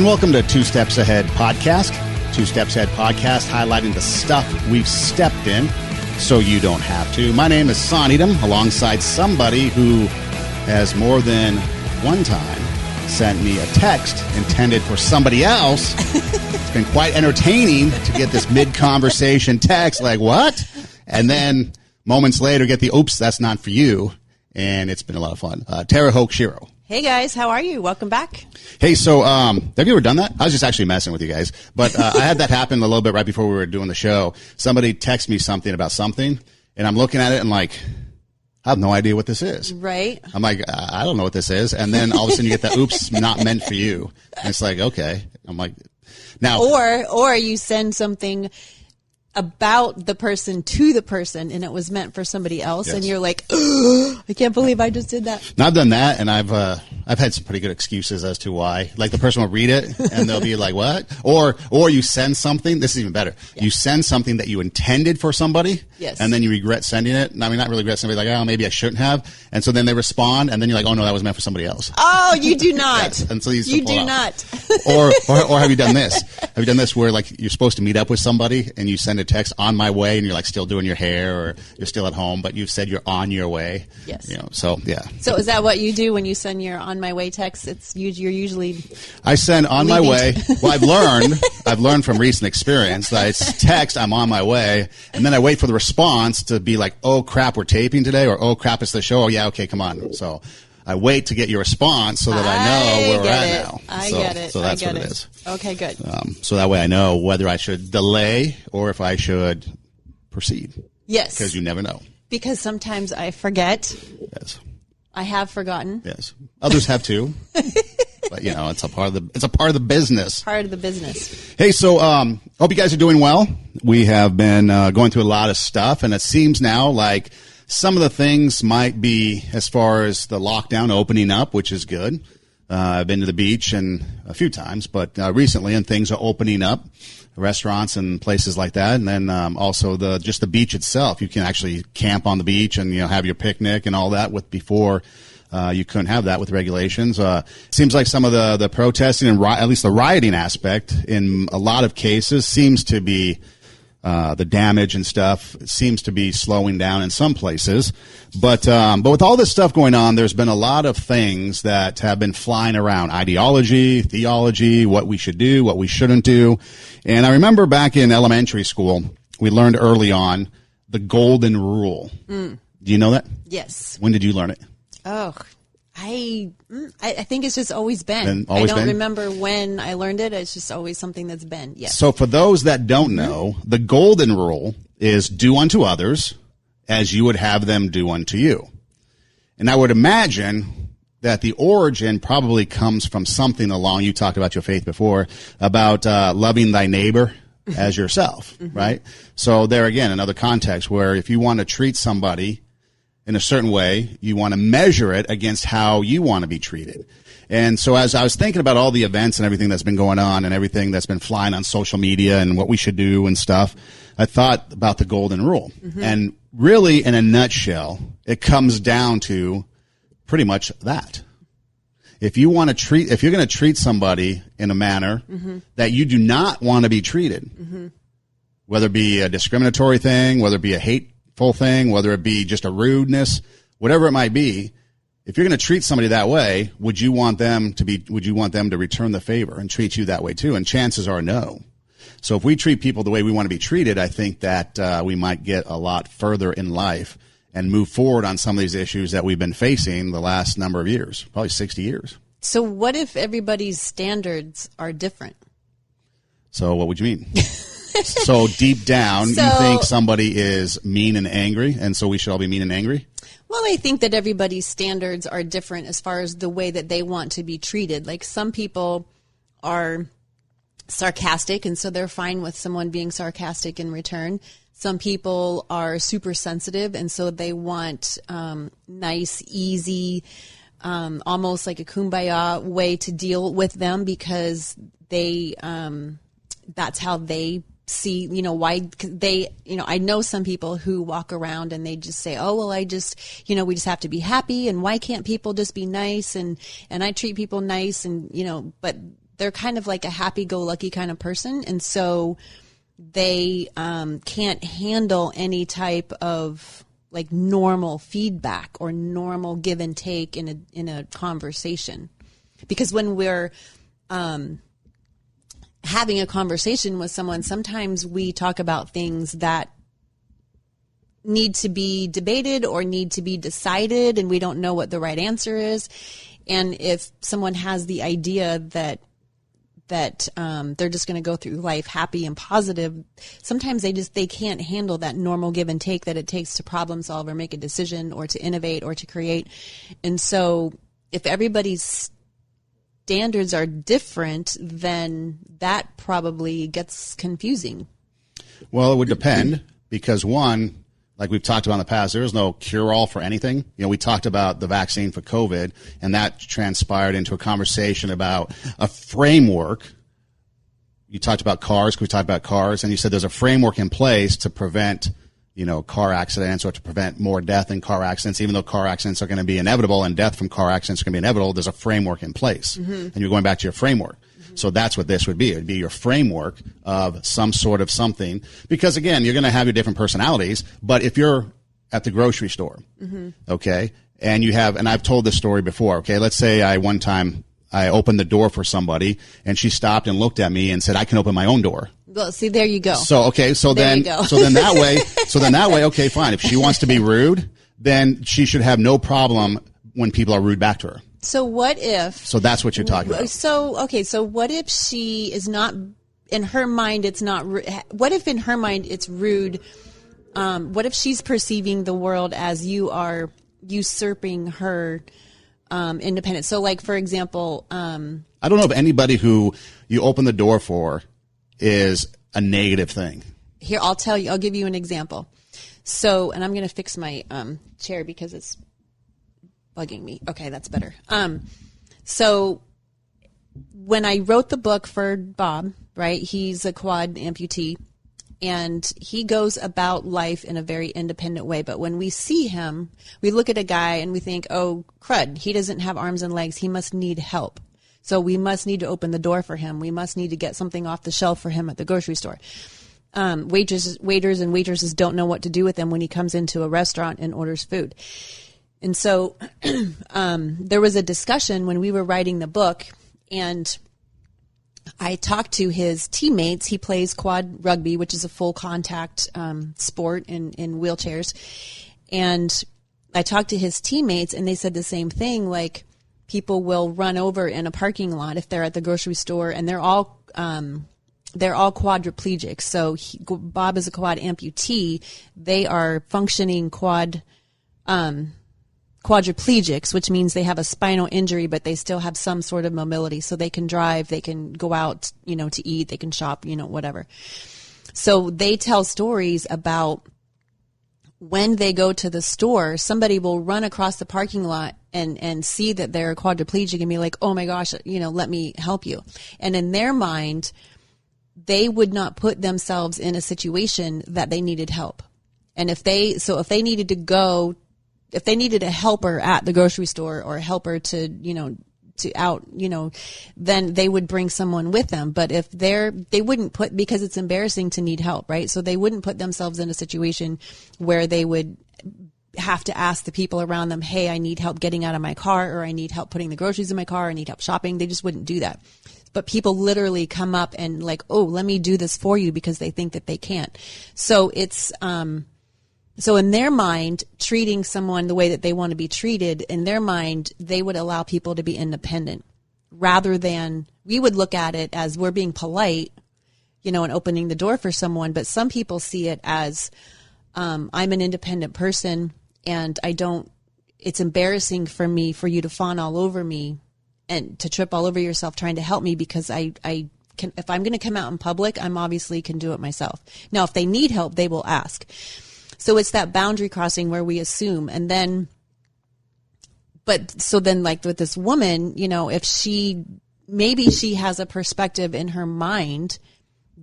welcome to Two Steps Ahead Podcast. Two Steps Ahead Podcast, highlighting the stuff we've stepped in so you don't have to. My name is Son Edom, alongside somebody who has more than one time sent me a text intended for somebody else. It's been quite entertaining to get this mid-conversation text like, what? And then moments later get the, oops, that's not for you. And it's been a lot of fun. Tara Hoke Shiro. Hey guys, how are you? Welcome back. Hey, so have you ever done that? I was just actually messing with you guys, but I had that happen a little bit right before we were doing the show. Somebody texted me something about something, and I'm looking at it and like, I have no idea what this is. Right. I'm like, I don't know what this is, and then all of a sudden you get the oops, not meant for you. And it's like, okay. I'm like, now, or you send something about the person to the person, and it was meant for somebody else, yes. And you're like, oh, I can't believe I just did that. Now, I've done that, and I've had some pretty good excuses as to why. Like the person will read it, and they'll be like, what? Or you send something. This is even better. Yeah. You send something that you intended for somebody, yes, and then you regret sending it. I mean, not really regret. Somebody like, oh, maybe I shouldn't have. And so then they respond, and then you're like, oh no, that was meant for somebody else. Oh, you do not. Yes. And so you do not. or have you done this? Have you done this where like you're supposed to meet up with somebody, and you send a text on my way, and you're like still doing your hair, or you're still at home, but you've said you're on your way. Yes. You know. So yeah. So is that what you do when you send your on my way text? You're usually. I send on my way. Well, I've learned from recent experience that it's text, I'm on my way, and then I wait for the response to be like, oh crap, we're taping today, or oh crap, it's the show. Oh yeah, okay, come on. So I wait to get your response so that I know where we're at now. I get it. So that's what it is. Okay, good. So that way I know whether I should delay or if I should proceed. Yes. Because you never know. Because sometimes I forget. Yes. I have forgotten. Yes. Others have too. But you know, it's a part of the business. Part of the business. Hey, so hope you guys are doing well. We have been going through a lot of stuff, and it seems now like some of the things might be, as far as the lockdown opening up, which is good. I've been to the beach and a few times, but recently, and things are opening up, restaurants and places like that. And then also just the beach itself. You can actually camp on the beach and have your picnic and all that. With before, you couldn't have that with regulations. Seems like some of the protesting and at least the rioting aspect in a lot of cases seems to be. The damage and stuff seems to be slowing down in some places. But with all this stuff going on, there's been a lot of things that have been flying around. Ideology, theology, what we should do, what we shouldn't do. And I remember back in elementary school, we learned early on the golden rule. Do you know that? Yes. When did you learn it? Oh, I think it's just always been. I don't remember when I learned it. It's just always something that's been. Yes. So for those that don't know, the golden rule is do unto others as you would have them do unto you. And I would imagine that the origin probably comes from something along, you talked about your faith before, about loving thy neighbor as yourself, right? So there again, another context where if you want to treat somebody in a certain way, you want to measure it against how you want to be treated. And so as I was thinking about all the events and everything that's been going on and everything that's been flying on social media and what we should do and stuff, I thought about the golden rule. And really, in a nutshell, it comes down to pretty much that. If you're going to treat somebody in a manner that you do not want to be treated, whether it be a discriminatory thing, whether it be a hateful thing, whether it be just a rudeness, whatever it might be, if you're going to treat somebody that way, would you want them to return the favor and treat you that way too? And chances are no. So if we treat people the way we want to be treated, I think that we might get a lot further in life and move forward on some of these issues that we've been facing the last number of years, probably 60 years. So what if everybody's standards are different? So what would you mean? So deep down, you think somebody is mean and angry, and so we should all be mean and angry? Well, I think that everybody's standards are different as far as the way that they want to be treated. Like some people are sarcastic, and so they're fine with someone being sarcastic in return. Some people are super sensitive, and so they want nice, easy, almost like a kumbaya way to deal with them because they that's how they see, I know some people who walk around and they just say, oh, well, we just have to be happy. And why can't people just be nice? And I treat people nice. And, but they're kind of like a happy-go-lucky kind of person, and so they can't handle any type of like normal feedback or normal give and take in a conversation. Because when we're having a conversation with someone, sometimes we talk about things that need to be debated or need to be decided, and we don't know what the right answer is. And if someone has the idea that they're just going to go through life happy and positive, sometimes they can't handle that normal give and take that it takes to problem solve or make a decision or to innovate or to create. And so if everybody's standards are different, then that probably gets confusing. Well, it would depend, because one, like we've talked about in the past, there is no cure-all for anything. You know, we talked about the vaccine for COVID, and that transpired into a conversation about a framework. You talked about cars. We talked about cars, and you said there's a framework in place to prevent, you know, car accidents, or to prevent more death in car accidents. Even though car accidents are going to be inevitable and death from car accidents are going to be inevitable, there's a framework in place. Mm-hmm. And you're going back to your framework. So that's what this would be. It would be your framework of some sort of something. Because, again, you're going to have your different personalities. But if you're at the grocery store, mm-hmm. okay, and you have, and I've told this story before, okay, let's say one time I opened the door for somebody, and she stopped and looked at me and said, I can open my own door. Well, see, there you go. So, okay, so then that way, okay, fine. If she wants to be rude, then she should have no problem when people are rude back to her. So what if... So that's what you're talking about. So what if she is not... In her mind, it's not... What if in her mind it's rude? What if she's perceiving the world as you are usurping her independence? So, like, for example... I don't know if anybody who you open the door for is a negative thing. Here, I'll tell you. I'll give you an example. So, and I'm going to fix my chair because it's bugging me. Okay, that's better. So when I wrote the book for Bob, right, he's a quad amputee, and he goes about life in a very independent way. But when we see him, we look at a guy and we think, oh, crud, he doesn't have arms and legs. He must need help. So we must need to open the door for him. We must need to get something off the shelf for him at the grocery store. Waiters and waitresses don't know what to do with him when he comes into a restaurant and orders food. And so there was a discussion when we were writing the book, and I talked to his teammates. He plays quad rugby, which is a full contact sport in wheelchairs. And I talked to his teammates, and they said the same thing, like people will run over in a parking lot if they're at the grocery store, and they're all quadriplegic. So Bob is a quad amputee. They are functioning quadriplegics, which means they have a spinal injury, but they still have some sort of mobility. So they can drive, they can go out, to eat, they can shop, whatever. So they tell stories about when they go to the store, somebody will run across the parking lot and see that they're quadriplegic and be like, oh my gosh, let me help you. And in their mind, they would not put themselves in a situation that they needed help. And if they needed a helper at the grocery store or a helper to then they would bring someone with them. But if they wouldn't put, because it's embarrassing to need help, right? So they wouldn't put themselves in a situation where they would have to ask the people around them, hey, I need help getting out of my car, or I need help putting the groceries in my car, I need help shopping. They just wouldn't do that. But people literally come up and like, oh, let me do this for you, because they think that they can't. So it's, so in their mind, treating someone the way that they want to be treated, in their mind, they would allow people to be independent, rather than we would look at it as we're being polite, and opening the door for someone. But some people see it as, I'm an independent person, and it's embarrassing for you to fawn all over me and to trip all over yourself trying to help me, because I can, if I'm going to come out in public, I'm obviously can do it myself. Now, if they need help, they will ask. So it's that boundary crossing where we assume. And then, like with this woman, if maybe she has a perspective in her mind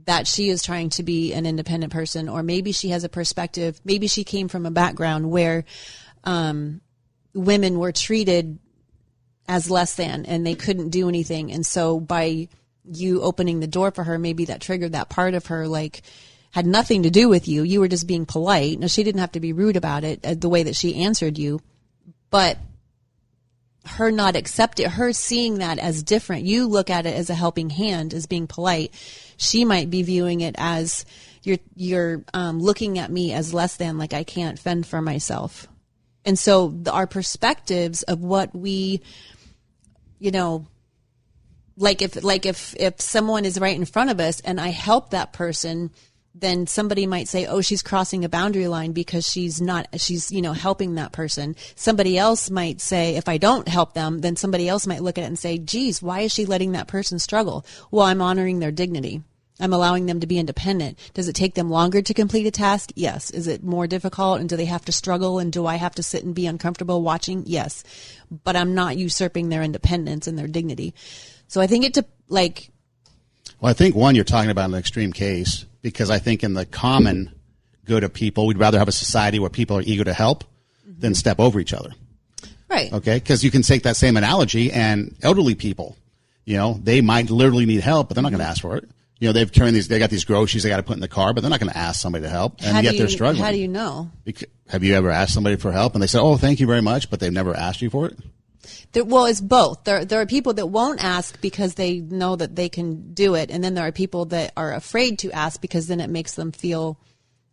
that she is trying to be an independent person, or maybe she has a perspective, maybe she came from a background where women were treated as less than and they couldn't do anything. And so by you opening the door for her, maybe that triggered that part of her, like, had nothing to do with you. You were just being polite. Now, she didn't have to be rude about it, the way that she answered you, but her not accepting, her seeing that as different. You look at it as a helping hand, as being polite. She might be viewing it as you're looking at me as less than, like I can't fend for myself. And so our perspectives of what we, you know, like if someone is right in front of us and I help that person, then somebody might say, oh, she's crossing a boundary line because she's, you know, helping that person. Somebody else might say, if I don't help them, then somebody else might look at it and say, geez, why is she letting that person struggle? Well, I'm honoring their dignity. I'm allowing them to be independent. Does it take them longer to complete a task? Yes. Is it more difficult? And do they have to struggle? And do I have to sit and be uncomfortable watching? Yes. But I'm not usurping their independence and their dignity. So I think well, I think one, you're talking about an extreme case, because I think in the common good of people, we'd rather have a society where people are eager to help than step over each other. Right. Okay. Because you can take that same analogy, and elderly people, you know, they might literally need help, but they're not going to ask for it. You know, they got these groceries they got to put in the car, but they're not going to ask somebody to help. And yet they're struggling. How do you know? Have you ever asked somebody for help and they said, oh, thank you very much, but they've never asked you for it? Well, it's both. There are people that won't ask because they know that they can do it. And then there are people that are afraid to ask because then it makes them feel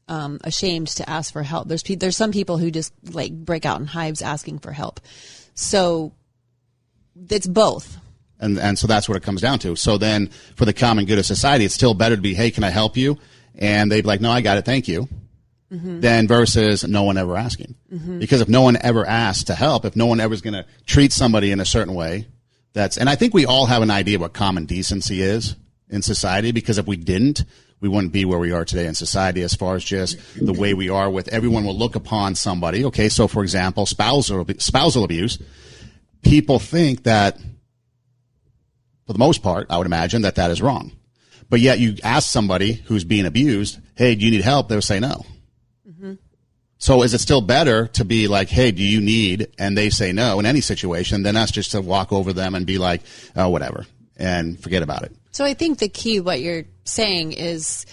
ashamed to ask for help. There's some people who just like break out in hives asking for help. So it's both. And so that's what it comes down to. So then for the common good of society, it's still better to be, hey, can I help you? And they'd be like, no, I got it. Thank you. Than versus no one ever asking. Because if no one ever asks to help, if no one ever is going to treat somebody in a certain way, and I think we all have an idea what common decency is in society, because if we didn't, we wouldn't be where we are today in society as far as just the way we are with everyone will look upon somebody. Okay. So for example, spousal abuse, people think that for the most part, I would imagine that is wrong. But yet you ask somebody who's being abused, hey, do you need help? They'll say no. So is it still better to be like, hey, do you need, and they say no in any situation, than us just to walk over them and be like, oh, whatever, and forget about it? So I think the key, what you're saying is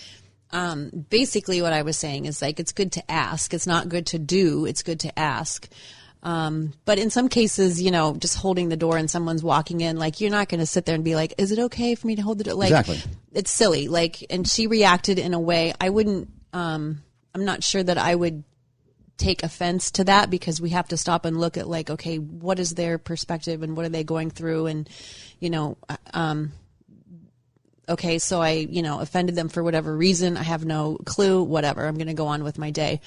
basically what I was saying is like, it's good to ask. It's not good to do. It's good to ask. But in some cases, you know, just holding the door and someone's walking in, like, you're not going to sit there and be like, is it okay for me to hold the door? Like, exactly. It's silly. Like, and she reacted in a way I wouldn't, I'm not sure that I would take offense to that, because we have to stop and look at like, okay, what is their perspective and what are they going through? And, you know, okay, so I, you know, offended them for whatever reason. I have no clue, whatever. I'm going to go on with my day.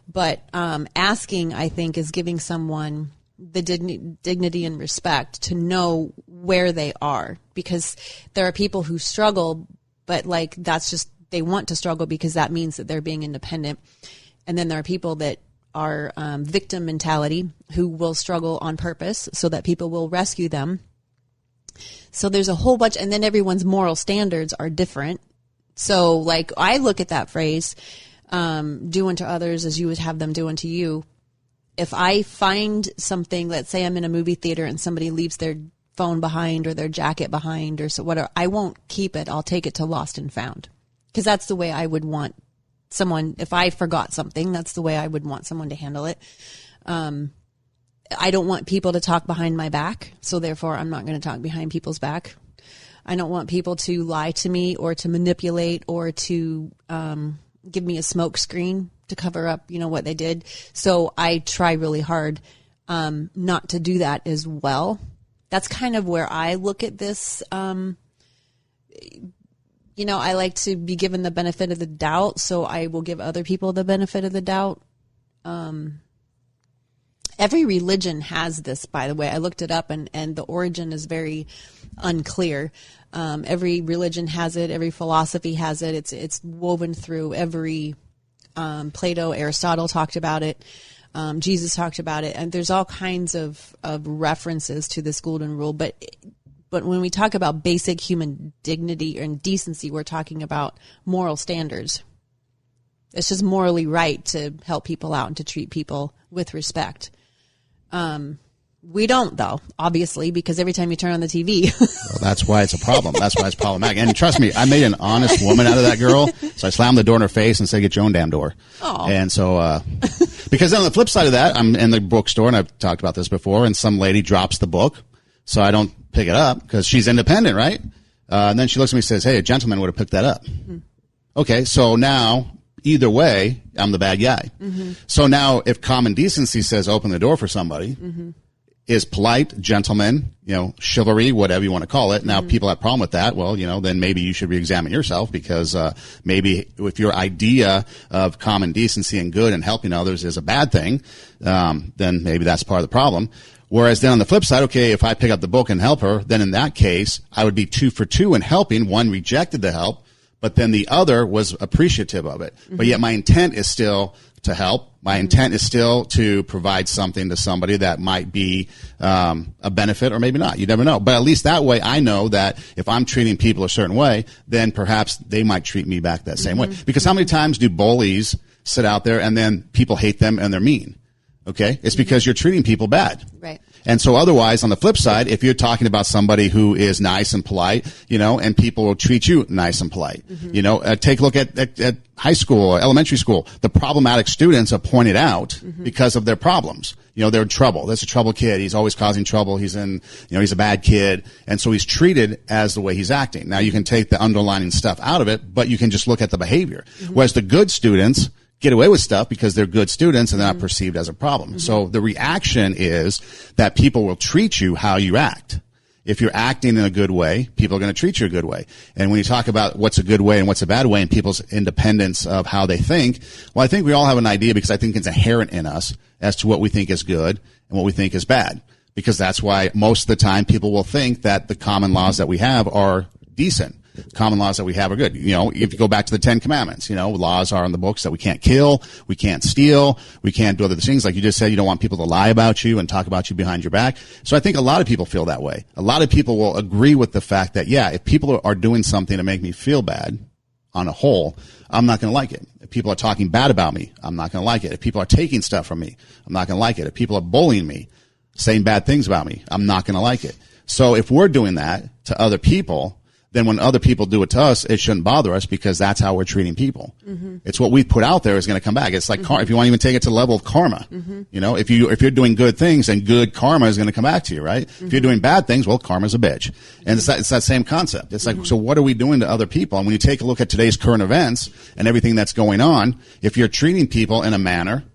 But asking, I think, is giving someone the dignity and respect to know where they are, because there are people who struggle, but like that's just, they want to struggle because that means that they're being independent. And then there are people that are victim mentality who will struggle on purpose so that people will rescue them. So there's a whole bunch, and then everyone's moral standards are different. So like I look at that phrase, do unto others as you would have them do unto you. If I find something, let's say I'm in a movie theater and somebody leaves their phone behind or their jacket behind or so whatever, I won't keep it. I'll take it to Lost and Found, because that's the way I would want someone, if I forgot something, that's the way I would want someone to handle it. I don't want people to talk behind my back, so therefore I'm not going to talk behind people's back. I don't want people to lie to me or to manipulate or to give me a smoke screen to cover up, you know, what they did. So I try really hard not to do that as well. That's kind of where I look at this. You know, I like to be given the benefit of the doubt, so I will give other people the benefit of the doubt. Every religion has this, by the way. I looked it up, and the origin is very unclear. Every religion has it. Every philosophy has it. It's woven through every, Plato, Aristotle talked about it. Jesus talked about it. And there's all kinds of references to this golden rule. But when we talk about basic human dignity and decency, we're talking about moral standards. It's just morally right to help people out and to treat people with respect. We don't, though, obviously, because every time you turn on the TV. Well, that's why it's a problem. That's why it's problematic. And trust me, I made an honest woman out of that girl. So I slammed the door in her face and said, get your own damn door. Oh. And so, because then on the flip side of that, I'm in the bookstore, and I've talked about this before, and some lady drops the book. So I don't pick it up because she's independent, right? And then she looks at me and says, hey, a gentleman would have picked that up. Mm-hmm. Okay, so now, either way, I'm the bad guy. Mm-hmm. So now if common decency says open the door for somebody, mm-hmm. is polite, gentleman, chivalry, whatever you want to call it. Now, people have a problem with that. Well, then maybe you should re-examine yourself because maybe if your idea of common decency and good and helping others is a bad thing, then maybe that's part of the problem. Whereas then on the flip side, okay, if I pick up the book and help her, then in that case, I would be 2 for 2 in helping. One rejected the help, but then the other was appreciative of it. Mm-hmm. But yet my intent is still to help. My intent is still to provide something to somebody that might be a benefit or maybe not. You never know. But at least that way I know that if I'm treating people a certain way, then perhaps they might treat me back that same way. Because how many times do bullies sit out there and then people hate them and they're mean? Okay? It's because you're treating people bad. Right. And so otherwise, on the flip side, if you're talking about somebody who is nice and polite, and people will treat you nice and polite, take a look at high school or elementary school. The problematic students are pointed out because of their problems. They're in trouble. There's a trouble kid. He's always causing trouble. He's a bad kid. And so he's treated as the way he's acting. Now you can take the underlining stuff out of it, but you can just look at the behavior. Whereas the good students get away with stuff because they're good students and they're not perceived as a problem. So the reaction is that people will treat you how you act. If you're acting in a good way, people are going to treat you a good way. And when you talk about what's a good way and what's a bad way and people's independence of how they think, well, I think we all have an idea because I think it's inherent in us as to what we think is good and what we think is bad. Because that's why most of the time people will think that the common laws that we have are decent. Common laws that we have are good. If you go back to the 10 Commandments, laws are in the books that we can't kill, we can't steal, we can't do other things. Like you just said, you don't want people to lie about you and talk about you behind your back. So I think a lot of people feel that way. A lot of people will agree with the fact that, yeah, if people are doing something to make me feel bad on a whole, I'm not going to like it. If people are talking bad about me, I'm not going to like it. If people are taking stuff from me, I'm not going to like it. If people are bullying me, saying bad things about me, I'm not going to like it. So if we're doing that to other people, then when other people do it to us, it shouldn't bother us because that's how we're treating people. Mm-hmm. It's what we put out there is going to come back. It's like if you want to even take it to the level of karma, if you're doing good things, then good karma is going to come back to you, right? If you're doing bad things, well, karma's a bitch. And it's that same concept. It's like, so what are we doing to other people? And when you take a look at today's current events and everything that's going on, if you're treating people in a manner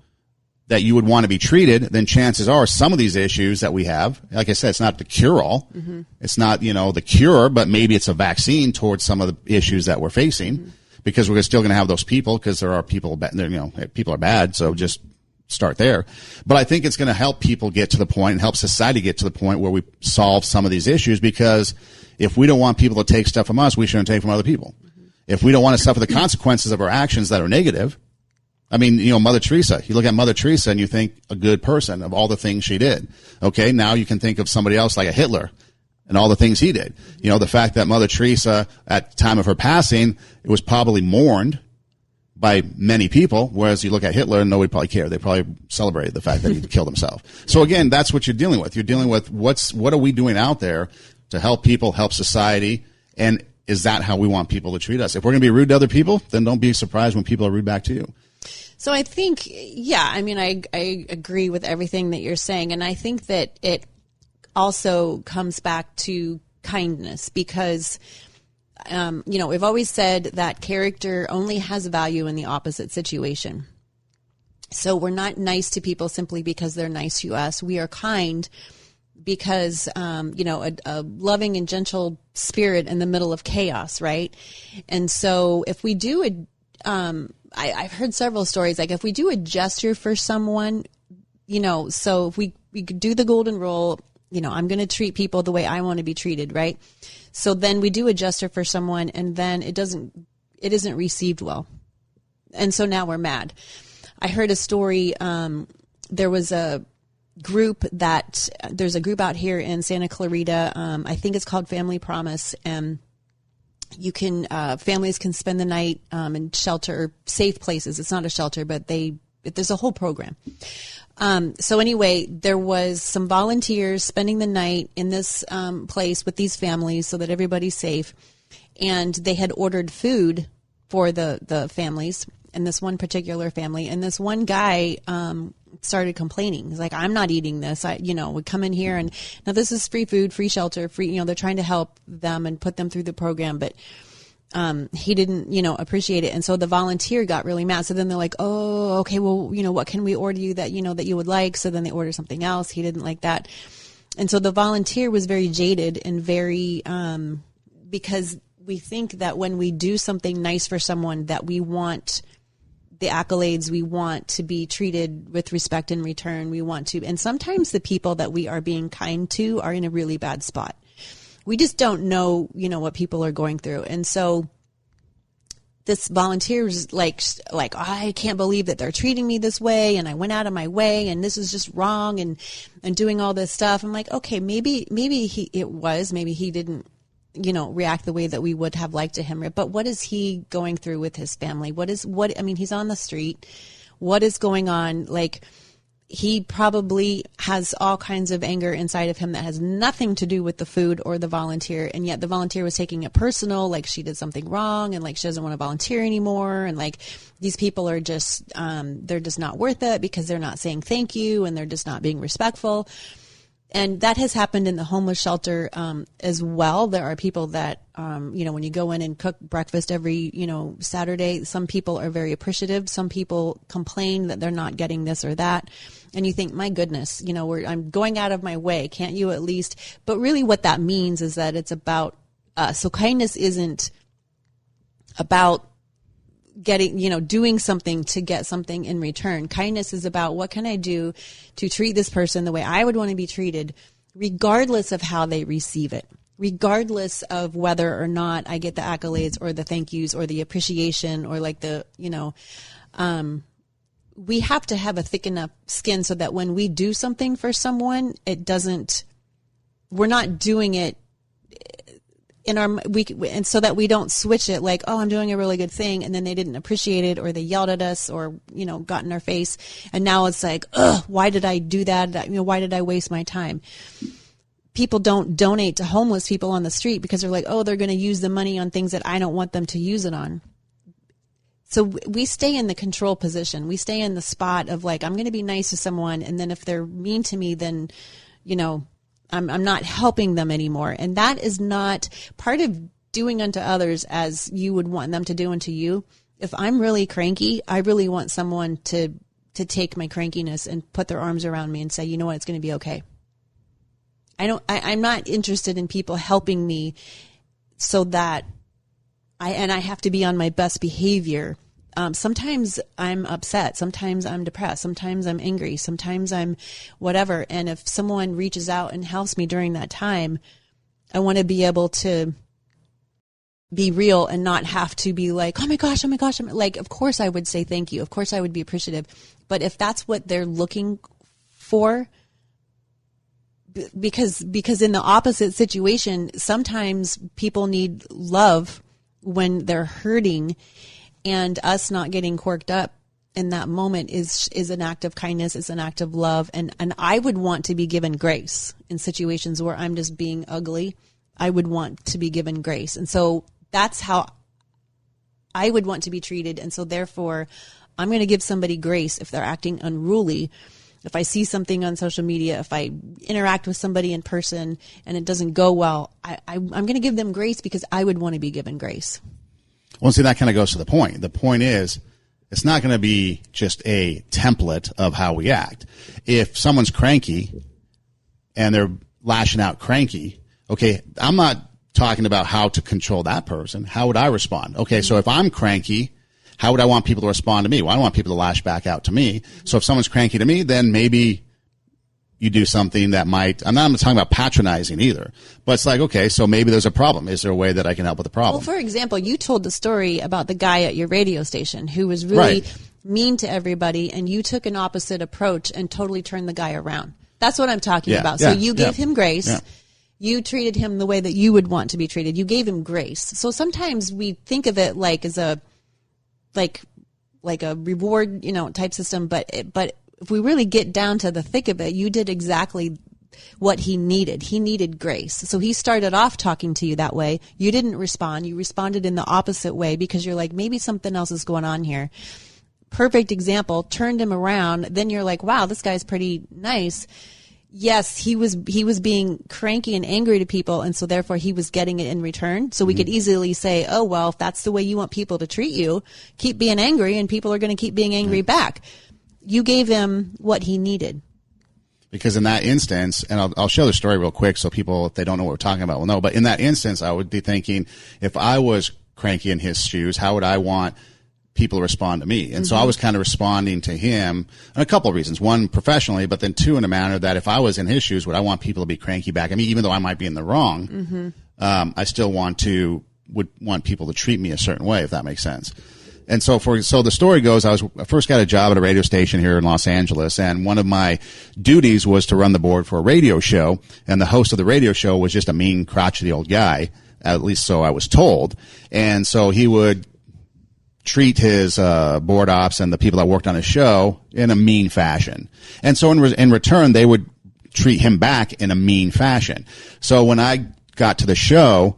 that you would want to be treated, then chances are some of these issues that we have, like I said, it's not the cure-all. It's not, the cure, but maybe it's a vaccine towards some of the issues that we're facing because we're still going to have those people because there are people, people are bad. So just start there. But I think it's going to help people get to the point and help society get to the point where we solve some of these issues because if we don't want people to take stuff from us, we shouldn't take from other people. If we don't want to suffer the consequences of our actions that are negative, I mean, Mother Teresa, you look at Mother Teresa and you think a good person of all the things she did. Okay. Now you can think of somebody else like a Hitler and all the things he did. The fact that Mother Teresa at the time of her passing, it was probably mourned by many people. Whereas you look at Hitler and nobody probably cared. They probably celebrated the fact that he killed himself. So again, that's what you're dealing with. You're dealing with what are we doing out there to help people, help society? And is that how we want people to treat us? If we're going to be rude to other people, then don't be surprised when people are rude back to you. So I think, I agree with everything that you're saying. And I think that it also comes back to kindness because, we've always said that character only has value in the opposite situation. So we're not nice to people simply because they're nice to us. We are kind because, a loving and gentle spirit in the middle of chaos, right? And so if we do I've heard several stories, like if we do a gesture for someone, so if we could do the golden rule, I'm going to treat people the way I want to be treated, right? So then we do a gesture for someone and then it isn't received well. And so now we're mad. I heard a story, there was a group there's a group out here in Santa Clarita, I think it's called Family Promise, and families can spend the night in shelter, safe places. It's not a shelter, but there's a whole program. So anyway, there was some volunteers spending the night in this place with these families so that everybody's safe. And they had ordered food for the families and this one particular family. And this one guy started complaining. He's like, I'm not eating this. We come in here and now this is free food, free shelter, free, they're trying to help them and put them through the program. But he didn't, appreciate it. And so the volunteer got really mad. So then they're like, oh, okay, well, what can we order you that you would like? So then they ordered something else. He didn't like that. And so the volunteer was very jaded and very, because we think that when we do something nice for someone that we want the accolades, we want to be treated with respect in return. We want to, and sometimes the people that we are being kind to are in a really bad spot. We just don't know, what people are going through. And so this volunteer was like, I can't believe that they're treating me this way. And I went out of my way and this is just wrong and doing all this stuff. I'm like, okay, maybe he didn't, react the way that we would have liked to him. But what is he going through with his family? He's on the street. What is going on? Like, he probably has all kinds of anger inside of him that has nothing to do with the food or the volunteer. And yet the volunteer was taking it personal, like she did something wrong and like she doesn't want to volunteer anymore. And like these people are just, they're just not worth it because they're not saying thank you and they're just not being respectful. And that has happened in the homeless shelter as well. There are people that, when you go in and cook breakfast every, Saturday, some people are very appreciative. Some people complain that they're not getting this or that. And you think, my goodness, I'm going out of my way. Can't you at least? But really what that means is that it's about us. So kindness isn't about getting, doing something to get something in return. Kindness is about what can I do to treat this person the way I would want to be treated, regardless of how they receive it, regardless of whether or not I get the accolades or the thank yous or the appreciation or like the, we have to have a thick enough skin so that when we do something for someone, we're not doing it and so that we don't switch it like, oh, I'm doing a really good thing. And then they didn't appreciate it or they yelled at us or, got in our face. And now it's like, ugh, why did I do that? Why did I waste my time? People don't donate to homeless people on the street because they're like, oh, they're going to use the money on things that I don't want them to use it on. So we stay in the control position. We stay in the spot of like, I'm going to be nice to someone. And then if they're mean to me, then, I'm not helping them anymore. And that is not part of doing unto others as you would want them to do unto you. If I'm really cranky, I really want someone to take my crankiness and put their arms around me and say, you know what, it's going to be okay. I'm not interested in people helping me so that I have to be on my best behavior. Sometimes I'm upset. Sometimes I'm depressed. Sometimes I'm angry. Sometimes I'm whatever. And if someone reaches out and helps me during that time, I want to be able to be real and not have to be like, oh my gosh. Like, of course I would say thank you. Of course I would be appreciative. But if that's what they're looking for, because in the opposite situation, sometimes people need love when they're hurting. And us not getting corked up in that moment is an act of kindness. It's an act of love. And I would want to be given grace in situations where I'm just being ugly. I would want to be given grace. And so that's how I would want to be treated. And so therefore, I'm going to give somebody grace if they're acting unruly. If I see something on social media, if I interact with somebody in person and it doesn't go well, I'm going to give them grace because I would want to be given grace. Well, see, that kind of goes to the point. The point is, it's not going to be just a template of how we act. If someone's cranky and they're lashing out cranky, okay, I'm not talking about how to control that person. How would I respond? Okay, so if I'm cranky, how would I want people to respond to me? Well, I don't want people to lash back out to me. So if someone's cranky to me, then maybe you do something that might, I'm not talking about patronizing either, but it's like, okay, so maybe there's a problem. Is there a way that I can help with the problem? Well, for example, you told the story about the guy at your radio station who was really mean to everybody, and you took an opposite approach and totally turned the guy around. That's what I'm talking about. So you gave him grace. Yeah. You treated him the way that you would want to be treated. You gave him grace. So sometimes we think of it like as a, like a reward, type system, but if we really get down to the thick of it, you did exactly what he needed. He needed grace. So he started off talking to you that way. You didn't respond. You responded in the opposite way because you're like, maybe something else is going on here. Perfect example, turned him around. Then you're like, wow, this guy's pretty nice. Yes, he was being cranky and angry to people, and so therefore he was getting it in return. So we could easily say, oh, well, if that's the way you want people to treat you, keep being angry and people are going to keep being angry back. You gave him what he needed. Because in that instance, and I'll share the story real quick so people, if they don't know what we're talking about, will know. But in that instance, I would be thinking, if I was cranky in his shoes, how would I want people to respond to me? And so I was kind of responding to him on a couple of reasons. One, professionally, but then two, in a manner that if I was in his shoes, would I want people to be cranky back? I mean, even though I might be in the wrong, I still would want people to treat me a certain way, if that makes sense. And so the story goes, I first got a job at a radio station here in Los Angeles, and one of my duties was to run the board for a radio show, and the host of the radio show was just a mean, crotchety old guy, at least so I was told. And so he would treat his board ops and the people that worked on his show in a mean fashion. And so in return, they would treat him back in a mean fashion. So when I got to the show,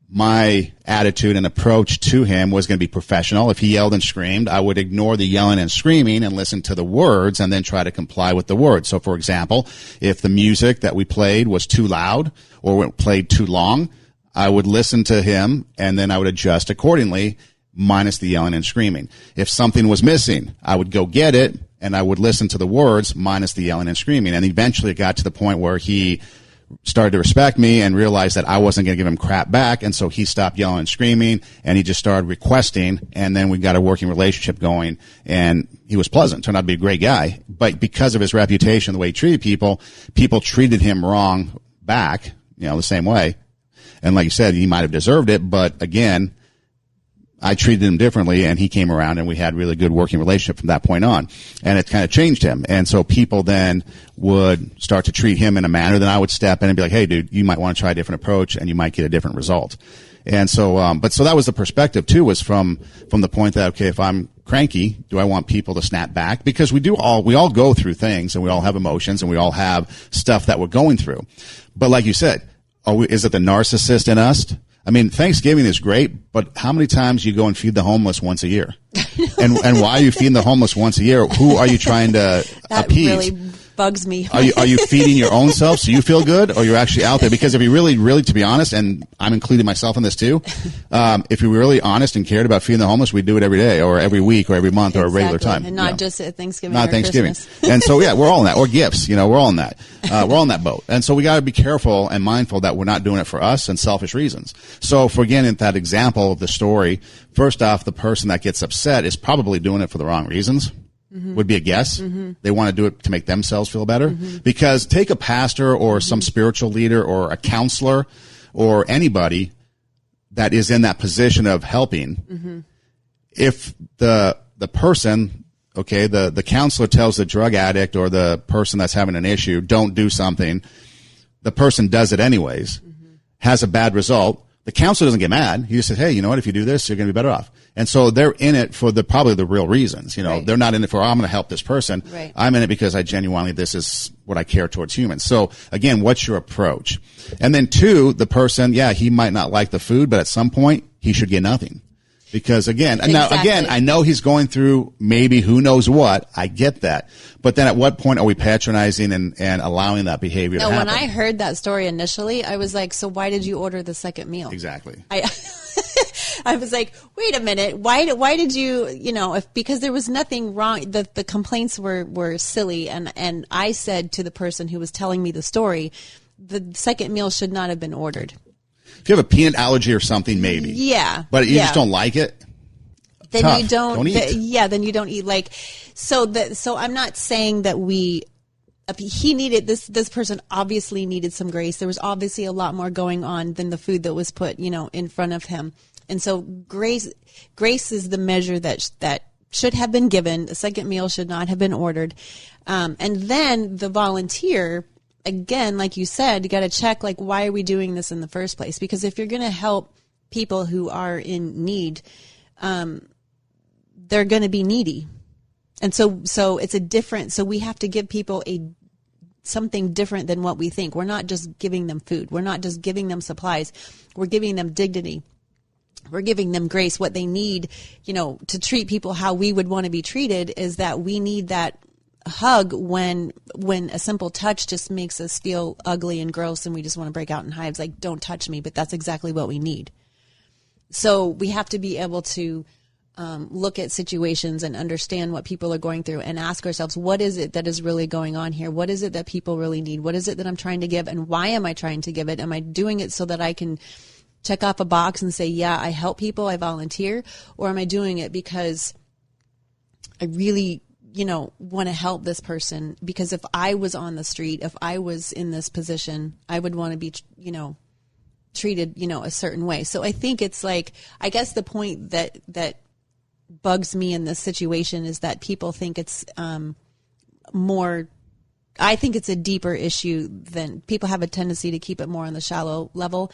my attitude and approach to him was going to be professional. If he yelled and screamed, I would ignore the yelling and screaming and listen to the words and then try to comply with the words. So, for example, if the music that we played was too loud or played too long, I would listen to him and then I would adjust accordingly, minus the yelling and screaming. If something was missing, I would go get it and I would listen to the words minus the yelling and screaming. And eventually it got to the point where he started to respect me and realized that I wasn't going to give him crap back. And so he stopped yelling and screaming and he just started requesting. And then we got a working relationship going and he was pleasant, turned out to be a great guy. But because of his reputation, the way he treated people, people treated him wrong back, the same way. And like you said, he might have deserved it. But again, I treated him differently and he came around and we had really good working relationship from that point on. And it kind of changed him. And so people then would start to treat him in a manner that I would step in and be like, hey dude, you might want to try a different approach and you might get a different result. And so, so that was the perspective too, was from the point that, okay, if I'm cranky, do I want people to snap back? Because we all go through things and we all have emotions and we all have stuff that we're going through. But like you said, is it the narcissist in us? I mean, Thanksgiving is great, but how many times you go and feed the homeless once a year? And why are you feeding the homeless once a year? Who are you trying to appease? That really bugs me. Are you feeding your own self so you feel good, or you're actually out there? Because if you really, to be honest, and I'm including myself in this too, if you're really honest and cared about feeding the homeless, we'd do it every day or every week or every month or a regular time. And not just at Thanksgiving not or Thanksgiving. Christmas. And so, yeah, we're all in that. Or gifts, we're all in that. We're all in that boat. And so we got to be careful and mindful that we're not doing it for us and selfish reasons. So for, again, in that example of the story, first off, the person that gets upset is probably doing it for the wrong reasons. Would be a guess. They want to do it to make themselves feel better. Because take a pastor or some spiritual leader or a counselor or anybody that is in that position of helping. If the person, okay, the counselor tells the drug addict or the person that's having an issue, don't do something, the person does it anyways, has a bad result, the counselor doesn't get mad. He just says, hey, you know what? If you do this, you're going to be better off. And so they're in it for probably the real reasons. Right. They're not in it for, I'm going to help this person. Right. I'm in it because I genuinely, this is what I care towards humans. So again, what's your approach? And then two, the person, yeah, he might not like the food, but at some point he should get nothing. Because again, now again, I know he's going through maybe who knows what. I get that. But then at what point are we patronizing and allowing that behavior to happen? When I heard that story initially, I was like, so why did you order the second meal? Exactly. I was like, wait a minute. Why did you, because there was nothing wrong. The complaints were silly. And I said to the person who was telling me the story, the second meal should not have been ordered. If you have a peanut allergy or something, maybe. Yeah. But you just don't like it? Then tough. You don't eat. Then you don't eat. So I'm not saying that he needed this person obviously needed some grace. There was obviously a lot more going on than the food that was put, in front of him. And so grace is the measure that should have been given. The second meal should not have been ordered. And then the volunteer, again, like you said, you got to check, why are we doing this in the first place? Because if you're going to help people who are in need, they're going to be needy. And so it's a different, so we have to give people something different than what we think. We're not just giving them food. We're not just giving them supplies. We're giving them dignity. We're giving them grace. What they need, to treat people how we would want to be treated is that we need that hug when a simple touch just makes us feel ugly and gross and we just want to break out in hives, like, don't touch me, but that's exactly what we need. So we have to be able to look at situations and understand what people are going through and ask ourselves, what is it that is really going on here? What is it that people really need? What is it that I'm trying to give, and why am I trying to give it? Am I doing it so that I can check off a box and say, yeah, I help people, I volunteer? Or am I doing it because I really, want to help this person? Because if I was on the street, if I was in this position, I would want to be, treated, a certain way. So I think it's like, I guess the point that bugs me in this situation is that people think it's I think it's a deeper issue than people have a tendency to keep it more on the shallow level.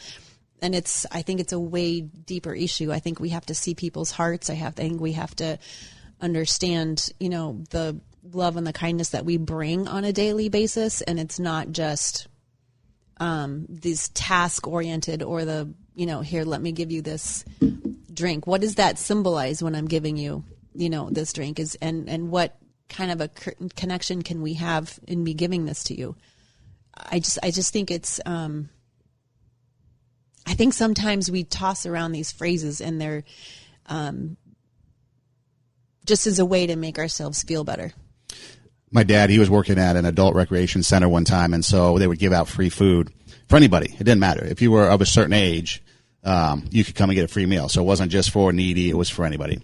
And I think it's a way deeper issue. I think we have to see people's hearts. I think we have to understand, the love and the kindness that we bring on a daily basis. And it's not just these task oriented or here, let me give you this drink. What does that symbolize when I'm giving you, this drink and what kind of a connection can we have in me giving this to you? I just think it's, I think sometimes we toss around these phrases and they're, just as a way to make ourselves feel better. My dad, he was working at an adult recreation center one time, and so they would give out free food for anybody. It didn't matter. If you were of a certain age, you could come and get a free meal. So it wasn't just for needy, it was for anybody.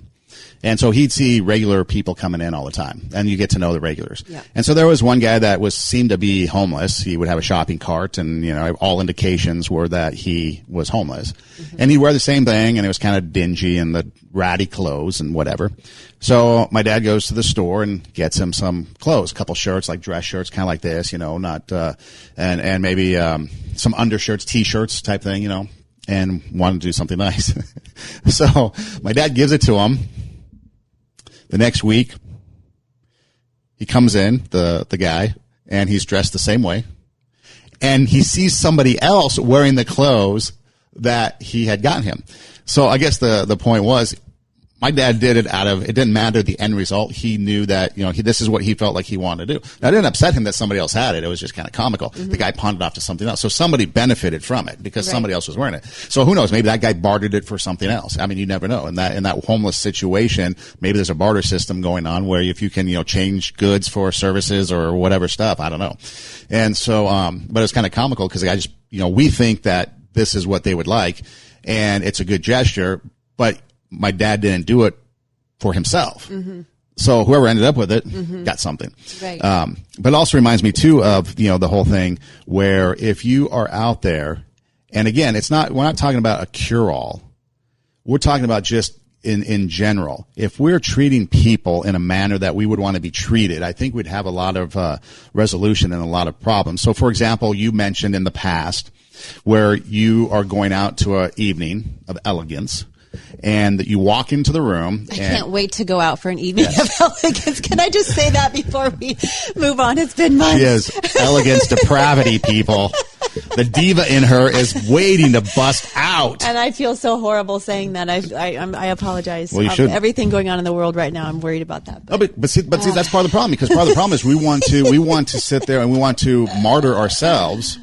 And so he'd see regular people coming in all the time, and you get to know the regulars. Yeah. And so there was one guy that seemed to be homeless. He would have a shopping cart, and all indications were that he was homeless. Mm-hmm. And he'd wear the same thing, and it was kind of dingy and the ratty clothes and whatever. So my dad goes to the store and gets him some clothes, a couple shirts, like dress shirts, kind of like this, not and maybe some undershirts, T-shirts type thing, and wanted to do something nice. So my dad gives it to him. The next week, he comes in, the guy, and he's dressed the same way. And he sees somebody else wearing the clothes that he had gotten him. So I guess the point was, my dad did it it didn't matter the end result. He knew that, this is what he felt like he wanted to do. Now, it didn't upset him that somebody else had it. It was just kind of comical. Mm-hmm. The guy pawned it off to something else. So somebody benefited from it because somebody else was wearing it. So who knows? Maybe that guy bartered it for something else. I mean, you never know. In that homeless situation, maybe there's a barter system going on where if you can, change goods for services or whatever stuff, I don't know. And so, but it's kind of comical because the guy just, we think that this is what they would like and it's a good gesture, but my dad didn't do it for himself. Mm-hmm. So whoever ended up with it got something. Right. But it also reminds me too of, the whole thing where if you are out there, and again, we're not talking about a cure-all. We're talking about just in general. If we're treating people in a manner that we would want to be treated, I think we'd have a lot of resolution and a lot of problems. So for example, you mentioned in the past where you are going out to an evening of elegance, and that you walk into the room. I can't wait to go out for an evening of elegance. Can I just say that before we move on? It's been months. She is elegance depravity, people. The diva in her is waiting to bust out. And I feel so horrible saying that. I apologize. Well, you should. Everything going on in the world right now, I'm worried about that. But see, that's part of the problem, because part of the problem is we want to sit there and we want to martyr ourselves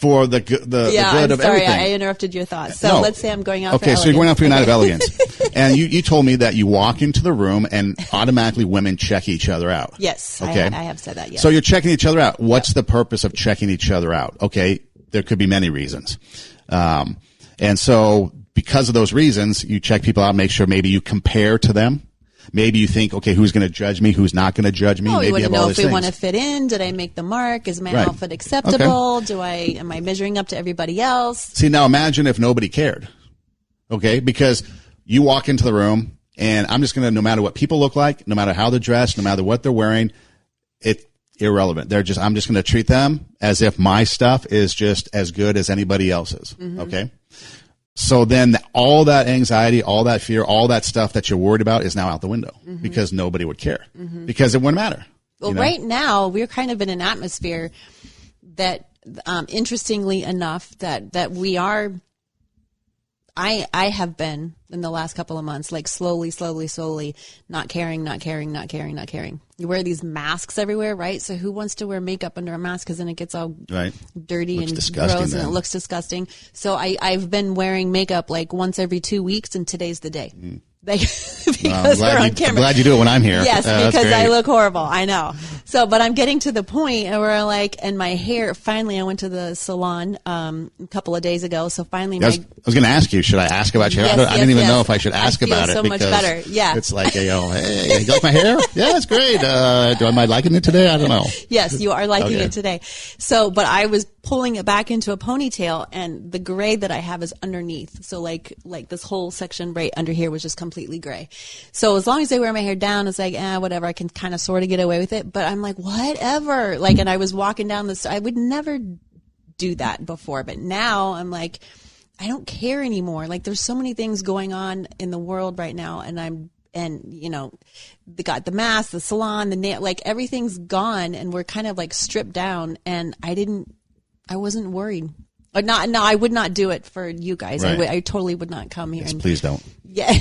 for the good of everything. I interrupted your thoughts. So let's say I'm going out for elegance. Okay, so you're going out for your night of elegance. And you told me that you walk into the room and automatically women check each other out. Yes, okay. I have said that, yes. So you're checking each other out. What's the purpose of checking each other out? Okay, there could be many reasons. And so because of those reasons, you check people out, make sure maybe you compare to them. Maybe you think, okay, who's going to judge me? Who's not going to judge me? Oh, maybe you want to know if we things. want to fit in. Did I make the mark? Is my outfit acceptable? Okay. Am I measuring up to everybody else? See, now imagine if nobody cared. Okay, because you walk into the room, and I'm just going to, no matter what people look like, no matter how they're dressed, no matter what they're wearing, it's irrelevant. I'm just going to treat them as if my stuff is just as good as anybody else's. Mm-hmm. Okay. So then all that anxiety, all that fear, all that stuff that you're worried about is now out the window because nobody would care because it wouldn't matter. Well, right now we're kind of in an atmosphere that, interestingly enough, that we are. I have been in the last couple of months, like slowly, not caring. You wear these masks everywhere, right? So who wants to wear makeup under a mask? Because then it gets all dirty and gross and it looks disgusting. So I've been wearing makeup like once every 2 weeks, and today's the day. Because we're on camera. I'm glad you do it when I'm here. Yes, because I look horrible. I know. So, but I'm getting to the point where and my hair, finally I went to the salon a couple of days ago. So finally I was going to ask you, should I ask about your hair? I didn't even know if I should ask about it. So much better. Yeah. It's like, hey, you like my hair? Yeah, it's great. Am I liking it today? I don't know. Yes, you are liking it today. So, but I was pulling it back into a ponytail, and the gray that I have is underneath. So like this whole section right under here was just completely gray. So as long as I wear my hair down, it's like, whatever, I can kind of sort of get away with it. But I'm like, whatever. And I was walking down I would never do that before, but now I'm like, I don't care anymore. Like, there's so many things going on in the world right now, and got the mask, the salon, the nail, like everything's gone, and we're kind of like stripped down, and I wasn't worried. Or not, no, I would not do it for you guys. Right. I totally would not come here. Yes, please don't. Yeah,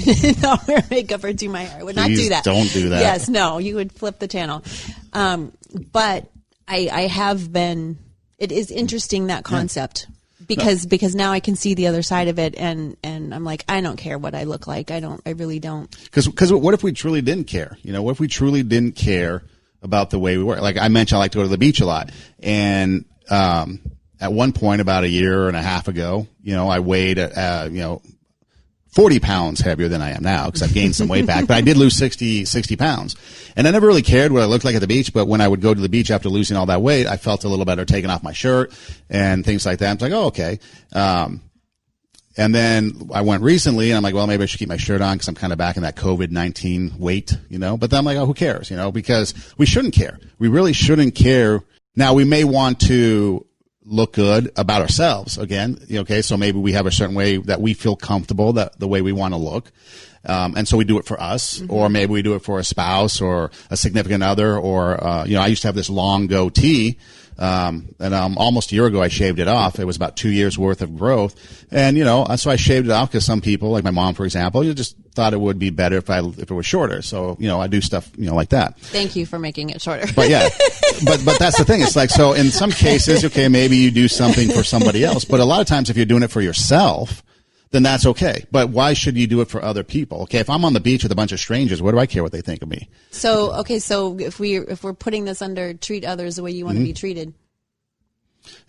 not wear makeup or do my hair. I would not do that. Don't do that. Yes, no, you would flip the channel. But I have been. It is interesting, that concept, because now I can see the other side of it, and I'm like, I don't care what I look like. I really don't. Because what if we truly didn't care? What if we truly didn't care about the way we were? Like I mentioned, I like to go to the beach a lot, and at one point about a year and a half ago, I weighed 40 pounds heavier than I am now because I've gained some weight back, but I did lose 60 pounds. And I never really cared what I looked like at the beach, but when I would go to the beach after losing all that weight, I felt a little better taking off my shirt and things like that. I'm like, oh, okay. And then I went recently, and I'm like, well, maybe I should keep my shirt on because I'm kind of back in that COVID-19 weight, But then I'm like, oh, who cares, because we shouldn't care. We really shouldn't care. Now, we may want to look good about ourselves again. Okay. So maybe we have a certain way that we feel comfortable, that the way we want to look. And so we do it for us, or maybe we do it for a spouse or a significant other, or, I used to have this long goatee. And almost a year ago, I shaved it off. It was about 2 years worth of growth. And, so I shaved it off because some people, like my mom, for example, just thought it would be better if it was shorter. So, I do stuff, like that. Thank you for making it shorter. But yeah, but that's the thing. It's like, so in some cases, okay, maybe you do something for somebody else, but a lot of times if you're doing it for yourself, then that's okay. But why should you do it for other people? Okay, if I'm on the beach with a bunch of strangers, what do I care what they think of me? So, okay, so if we're putting this under treat others the way you want to be treated.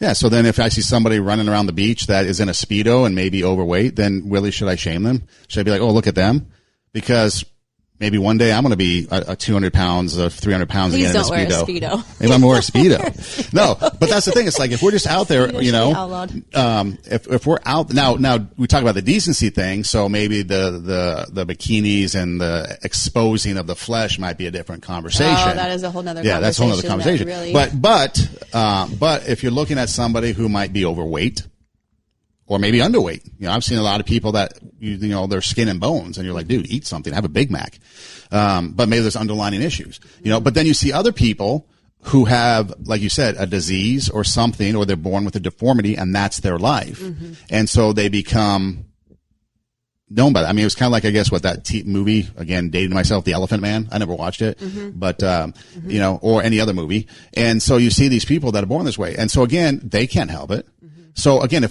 Yeah, so then if I see somebody running around the beach that is in a Speedo and maybe overweight, then really should I shame them? Should I be like, oh, look at them? Because maybe one day I'm going to be a 200 pounds or 300 pounds Please again in a Speedo. Speedo. Maybe I'm wearing a Speedo. No, but that's the thing. It's like if we're just out there, if we're out now we talk about the decency thing. So maybe the bikinis and the exposing of the flesh might be a different conversation. Oh, that is a whole nother conversation. Yeah, that's a whole other conversation. Really... But if you're looking at somebody who might be overweight, or maybe underweight. I've seen a lot of people that, they're skin and bones, and you're like, dude, eat something, have a Big Mac. But maybe there's underlying issues, but then you see other people who have, like you said, a disease or something, or they're born with a deformity, and that's their life. And so they become known by that. I mean, it was kind of like, I guess, what that movie, again, dating myself, The Elephant Man. I never watched it, but, or any other movie. And so you see these people that are born this way. And so again, they can't help it. So again,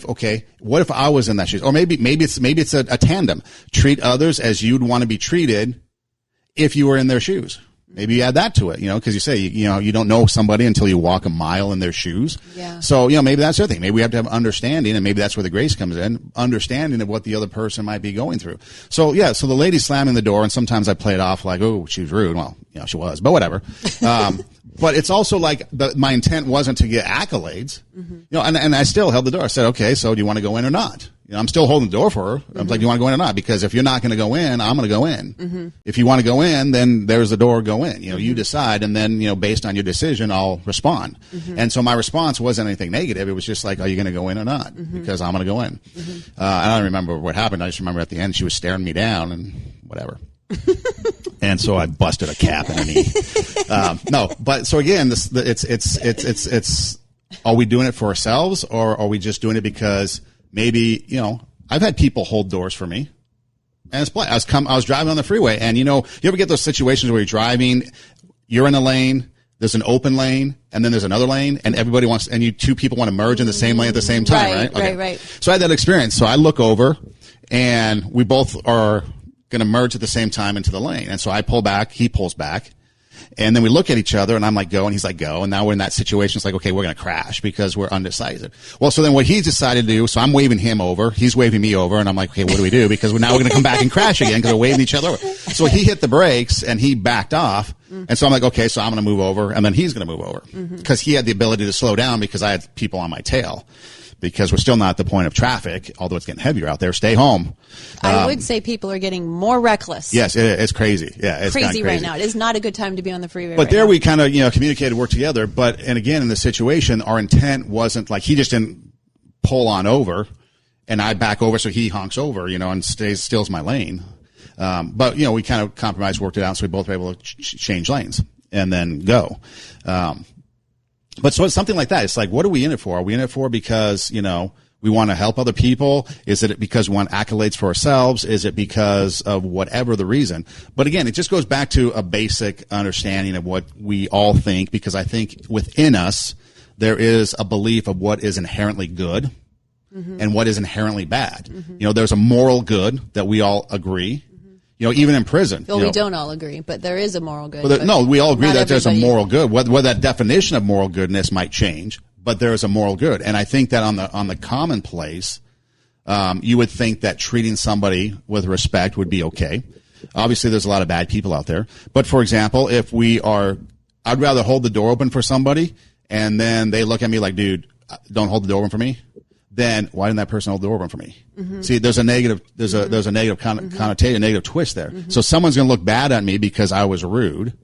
what if I was in that shoes? Or maybe it's a tandem. Treat others as you'd want to be treated if you were in their shoes. Maybe you add that to it, because you say, you don't know somebody until you walk a mile in their shoes. Yeah. So, maybe that's the other thing. Maybe we have to have understanding, and maybe that's where the grace comes in, understanding of what the other person might be going through. So, yeah, so the lady slamming the door, and sometimes I play it off like, oh, she was rude. Well, she was, but whatever. But it's also like my intent wasn't to get accolades, and I still held the door. I said, okay, so do you want to go in or not? You know, I'm still holding the door for her. I'm like, do you want to go in or not? Because if you're not going to go in, I'm going to go in. If you want to go in, then there's the door, go in. You know, you decide, and then, you know, based on your decision, I'll respond. And so my response wasn't anything negative. It was just like, are you going to go in or not? Because I'm going to go in. I don't remember what happened. I just remember at the end, she was staring me down and whatever. And so I busted a cap and a knee. No, but so again, it's, are we doing it for ourselves, or are we just doing it because maybe, you know, I've had people hold doors for me, and it's blank. I was driving on the freeway, and you know, you ever get those situations where you're driving, you're in a lane, there's an open lane, and then there's another lane, and everybody wants, and you two people want to merge in the same lane at the same time, right? Okay. Right. So I had that experience. So I look over, and we both are going to merge at the same time into the lane, and so I pull back, he pulls back. And then we look at each other, and I'm like, go, and he's like, go. And now we're in that situation. It's like, okay, we're going to crash because we're undecisive. Well, so then what he decided to do, so I'm waving him over. He's waving me over. And I'm like, okay, what do we do? Because now we're going to come back and crash again because we're waving each other over. So he hit the brakes, and he backed off. And so I'm like, okay, so I'm going to move over, and then he's going to move over. Because he had the ability to slow down because I had people on my tail. Because we're still not at the point of traffic, although it's getting heavier out there. Stay home. I would say people are getting more reckless. Yes, it's crazy. Yeah, it's crazy right now. It is not a good time to be on the freeway. But there we kind of, you know, communicated, worked together. But, and again, in the situation, our intent wasn't like he just didn't pull on over and I back over so he honks over, you know, and steals my lane. But, you know, we kind of compromised, worked it out so we both were able to change lanes and then go. But so it's something like that. It's like, what are we in it for? Are we in it for because, you know, we want to help other people? Is it because we want accolades for ourselves? Is it because of whatever the reason? But again, it just goes back to a basic understanding of what we all think, because I think within us, there is a belief of what is inherently good and what is inherently bad. You know, there's a moral good that we all agree. You know, even in prison. Well, you know, we don't all agree, but there is a moral good. But no, we all agree that there's a everybody. moral good. Whether that definition of moral goodness might change, but there is a moral good. And I think that on the commonplace, you would think that treating somebody with respect would be okay. Obviously, there's a lot of bad people out there. But for example, if I'd rather hold the door open for somebody, and then they look at me like, dude, don't hold the door open for me. Then why didn't that person hold the door open for me? See, there's a negative, there's a negative connotation, a negative twist there. So someone's going to look bad at me because I was rude,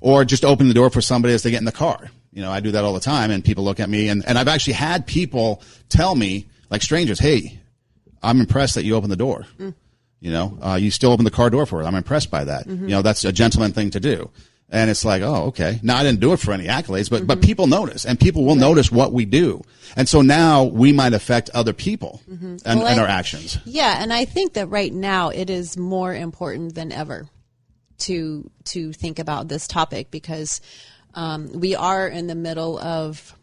or just open the door for somebody as they get in the car. You know, I do that all the time, and people look at me, and I've actually had people tell me, like strangers, hey, I'm impressed that you opened the door. You know, you still open the car door for it. I'm impressed by that. You know, that's a gentleman thing to do. And it's like, oh, okay. Now, I didn't do it for any accolades, but people notice, and people will notice what we do. And so now we might affect other people and our actions. Yeah, and I think that right now it is more important than ever to think about this topic, because we are in the middle of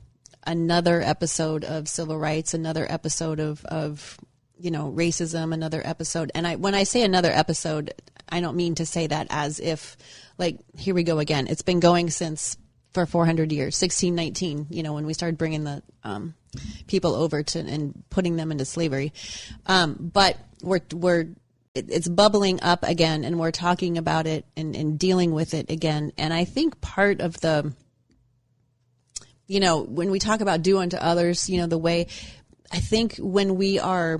another episode of civil rights, another episode of you know, racism, another episode. And when I say another episode, I don't mean to say that as if, like, here we go again. It's been going for 400 years, 1619, you know, when we started bringing the people over and putting them into slavery. But it's bubbling up again, and we're talking about it and dealing with it again. And I think part of the, you know, when we talk about do unto others, you know, the way, I think when we are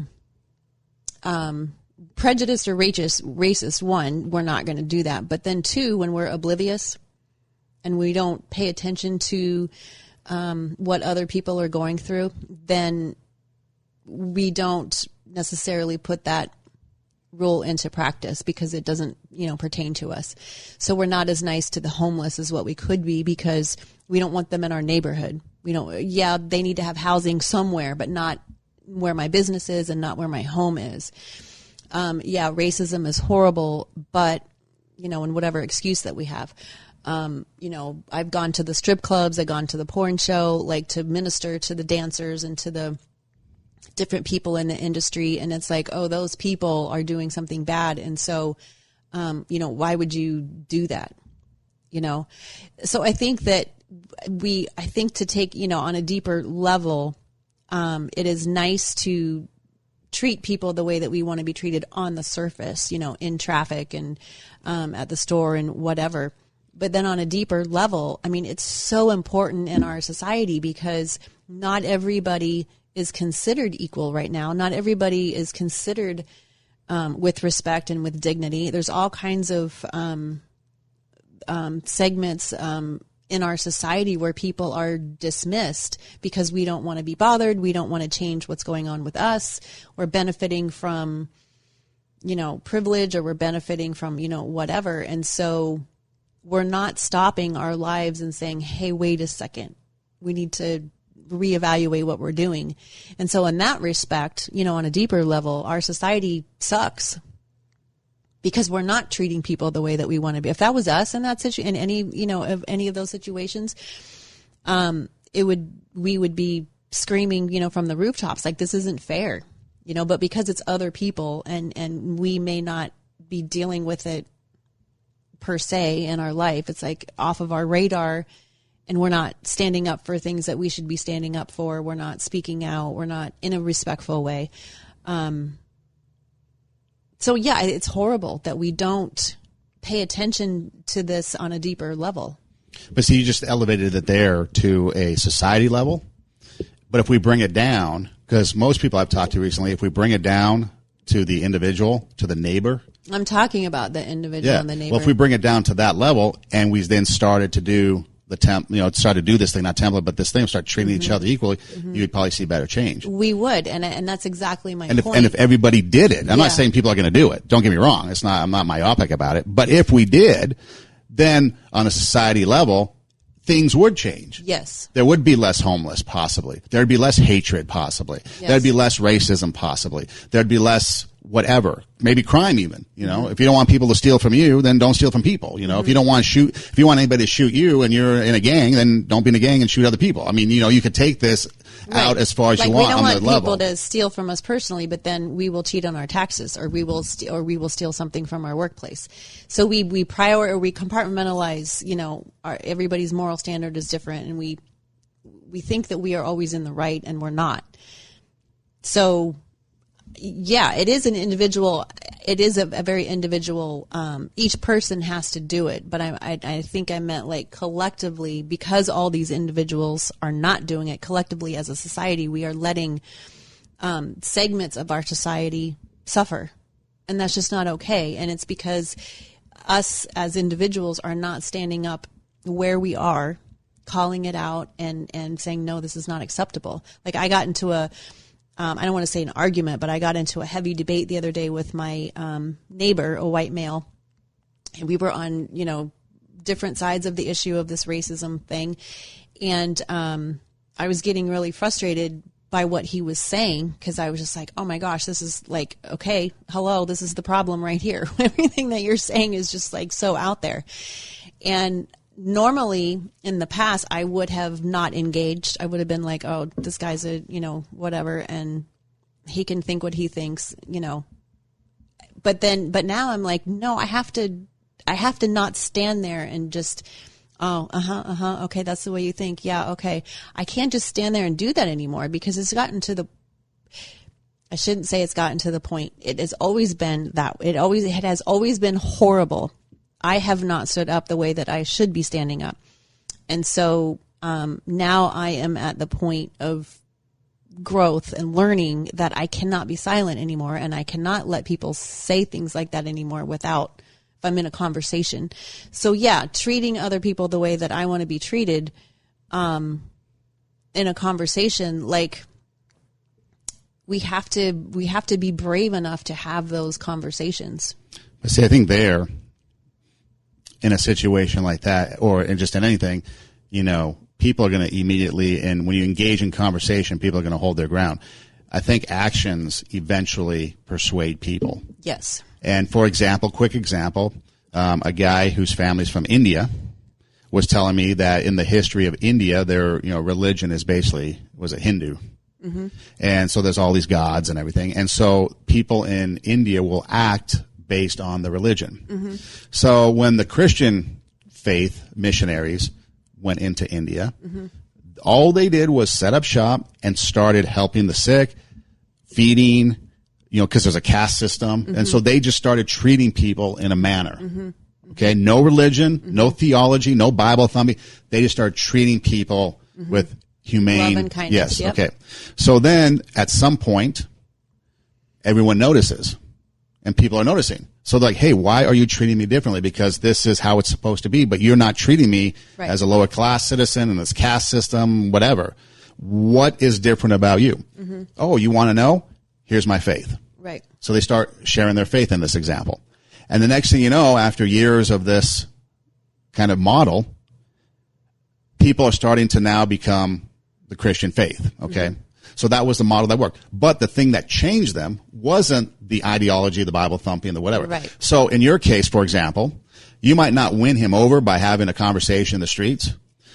prejudiced or racist, one, we're not going to do that. But then two, when we're oblivious and we don't pay attention to what other people are going through, then we don't necessarily put that rule into practice because it doesn't, you know, pertain to us. So we're not as nice to the homeless as what we could be, because we don't want them in our neighborhood. We don't, yeah, they need to have housing somewhere, but not where my business is and not where my home is. Yeah, racism is horrible, but, you know, and whatever excuse that we have. You know, I've gone to the strip clubs, I've gone to the porn show, like to minister to the dancers and to the different people in the industry. And it's like, oh, those people are doing something bad. And so, you know, why would you do that? You know? So I think that to take, you know, on a deeper level, it is nice to treat people the way that we want to be treated on the surface, you know, in traffic and at the store and whatever. But then on a deeper level, I mean, it's so important in our society because not everybody is considered equal right now. Not everybody is considered with respect and with dignity. There's all kinds of segments in our society where people are dismissed because we don't want to be bothered. We don't want to change what's going on with us. We're benefiting from, privilege, or we're benefiting from, whatever. And so we're not stopping our lives and saying, hey, wait a second, we need to reevaluate what we're doing. And so in that respect, on a deeper level, our society sucks because we're not treating people the way that we want to be. If that was us in that situation, in any of those situations, we would be screaming, from the rooftops, like, this isn't fair, but because it's other people and we may not be dealing with it per se in our life, it's like off of our radar, and we're not standing up for things that we should be standing up for. We're not speaking out. We're not in a respectful way. So yeah, it's horrible that we don't pay attention to this on a deeper level. But see, you just elevated it there to a society level. But if we bring it down, because most people I've talked to recently, if we bring it down to the individual, to the neighbor. I'm talking about the individual and the neighbor. Well, if we bring it down to that level and we then started to do started to do this thing, not template, but this thing, start treating each other equally, you would probably see better change. We would, and that's exactly my point. And if everybody did it, I'm not saying people are going to do it. Don't get me wrong. I'm not myopic about it. But if we did, then on a society level, things would change. Yes. There would be less homeless, possibly. There'd be less hatred, possibly. Yes. There'd be less racism, possibly. There'd be less whatever, maybe crime even, if you don't want people to steal from you, then don't steal from people. If you don't want if you want anybody to shoot you and you're in a gang, then don't be in a gang and shoot other people. I mean, you could take this out as far as you want on the level. We don't want people to steal from us personally, but then we will cheat on our taxes, or we will steal something from our workplace. So we compartmentalize, everybody's moral standard is different, and we think that we are always in the right, and we're not. So yeah, it is an individual. It is a very individual. Each person has to do it, but I think I meant like collectively, because all these individuals are not doing it collectively as a society. We are letting segments of our society suffer, and that's just not okay. And it's because us as individuals are not standing up where we are, calling it out, and saying, no, this is not acceptable. Like, I got into I don't want to say an argument, but I got into a heavy debate the other day with my neighbor, a white male, and we were on, different sides of the issue of this racism thing. And I was getting really frustrated by what he was saying, because I was just like, oh my gosh, this is like, okay, hello, this is the problem right here. Everything that you're saying is just like so out there. And normally in the past, I would have not engaged. I would have been like, oh, this guy's a, whatever, and he can think what he thinks, But now I'm like, no, I have to not stand there and just, okay, that's the way you think. Yeah, okay. I can't just stand there and do that anymore, because it's gotten to the, I shouldn't say it's gotten to the point. It has always been that. It has always been horrible. I have not stood up the way that I should be standing up. And so now I am at the point of growth and learning that I cannot be silent anymore, and I cannot let people say things like that anymore without, if I'm in a conversation. So yeah, treating other people the way that I want to be treated in a conversation, like, we have to be brave enough to have those conversations. But see, I think in a situation like that, or just in anything, people are going to immediately, and when you engage in conversation, people are going to hold their ground. I think actions eventually persuade people. Yes. And quick example, a guy whose family's from India was telling me that in the history of India, their religion is was a Hindu. Mm-hmm. And so there's all these gods and everything. And so people in India will act based on the religion. Mm-hmm. So when the Christian faith missionaries went into India, mm-hmm. all they did was set up shop and started helping the sick, feeding, because there's a caste system. Mm-hmm. And so they just started treating people in a manner. Mm-hmm. Okay. No religion, mm-hmm. no theology, no Bible thumping. They just started treating people mm-hmm. with humane. Love and kindness. Yes. Yep. Okay. So then at some point, everyone notices and people are noticing. So they're like, hey, why are you treating me differently? Because this is how it's supposed to be, but you're not treating me Right. as a lower class citizen in this caste system, whatever. What is different about you? Mm-hmm. Oh, you want to know? Here's my faith. Right. So they start sharing their faith in this example. And the next thing you know, after years of this kind of model, people are starting to now become the Christian faith. Okay. Mm-hmm. So that was the model that worked. But the thing that changed them wasn't the ideology, the Bible thumping, the whatever. Right. So in your case, for example, you might not win him over by having a conversation in the streets,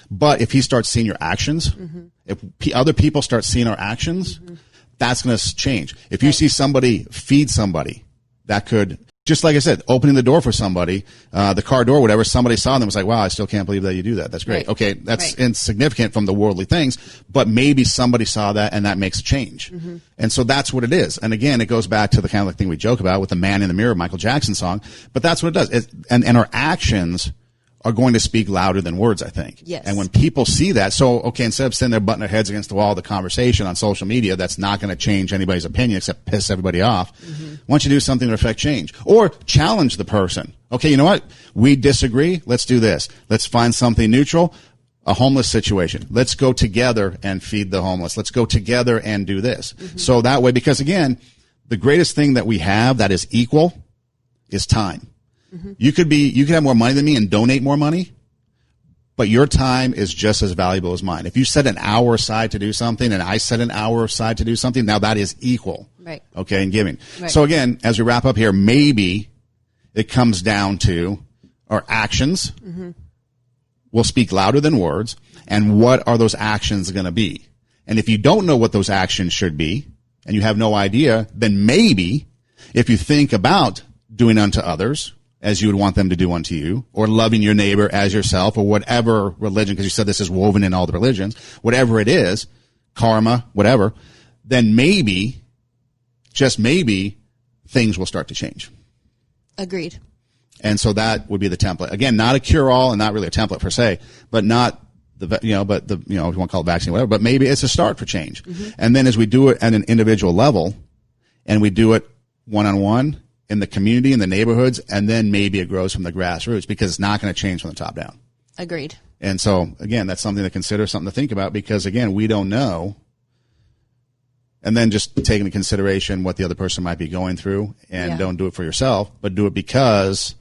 but if he starts seeing your actions, mm-hmm. if other people start seeing our actions, mm-hmm. that's going to change. If you see somebody feed somebody, that could, just like I said, opening the door for somebody, the car door, whatever, somebody saw them, was like, wow, I still can't believe that you do that. That's great. Right. Okay, that's right. Insignificant from the worldly things, but maybe somebody saw that and that makes a change. Mm-hmm. And so that's what it is. And again, it goes back to the kind of thing we joke about with the Man in the Mirror, Michael Jackson song, but that's what it does. And our actions are going to speak louder than words, I think. Yes. And when people see that, so, okay, instead of sitting there butting their heads against the wall, the conversation on social media, that's not going to change anybody's opinion except piss everybody off. Mm-hmm. Why don't you do something to affect change? Or challenge the person. Okay, you know what? We disagree. Let's do this. Let's find something neutral. A homeless situation. Let's go together and feed the homeless. Let's go together and do this. Mm-hmm. So that way, because again, the greatest thing that we have that is equal is time. Mm-hmm. You could have more money than me and donate more money, but your time is just as valuable as mine. If you set an hour aside to do something and I set an hour aside to do something, now that is equal. Right. Okay, in giving. Right. So again, as we wrap up here, maybe it comes down to our actions mm-hmm. will speak louder than words, and what are those actions going to be? And if you don't know what those actions should be, and you have no idea, then maybe if you think about doing unto others as you would want them to do unto you, or loving your neighbor as yourself, or whatever religion, because you said this is woven in all the religions, whatever it is, karma, whatever, then maybe, just maybe, things will start to change. Agreed. And so that would be the template. Again, not a cure-all and not really a template per se, but not if you want to call it vaccine, whatever, but maybe it's a start for change. Mm-hmm. And then as we do it at an individual level, and we do it one-on-one, in the community, in the neighborhoods, and then maybe it grows from the grassroots, because it's not going to change from the top down. Agreed. And so, again, that's something to consider, something to think about, because, again, we don't know. And then just take into consideration what the other person might be going through, and don't do it for yourself, but do it because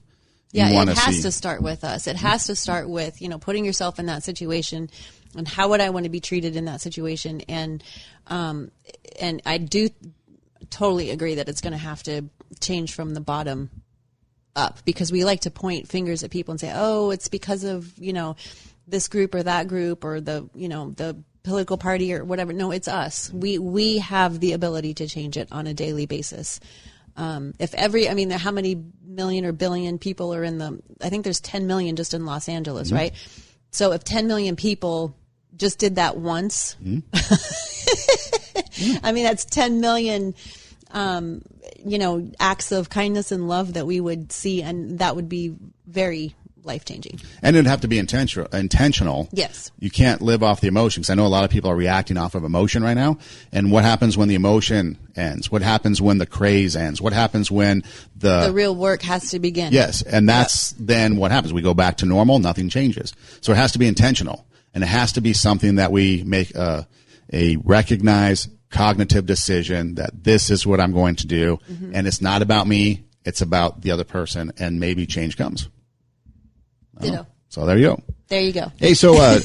you want to see. It has to start with us. It has to start with, putting yourself in that situation, and how would I want to be treated in that situation? And I do totally agree that it's going to have to change from the bottom up, because we like to point fingers at people and say, oh, it's because of, this group or that group, or the political party or whatever. No, it's us. We have the ability to change it on a daily basis. How many million or billion people are I think there's 10 million just in Los Angeles, mm-hmm. right? So if 10 million people just did that once, mm-hmm. That's 10 million, acts of kindness and love that we would see, and that would be very life-changing. And it'd have to be intentional. Yes. You can't live off the emotions. I know a lot of people are reacting off of emotion right now. And what happens when the emotion ends? What happens when the craze ends? What happens when the real work has to begin? Yes. And that's then what happens. We go back to normal. Nothing changes. So it has to be intentional. And it has to be something that we make a recognized cognitive decision that this is what I'm going to do. Mm-hmm. And it's not about me. It's about the other person. And maybe change comes. So there you go. There you go. Hey, so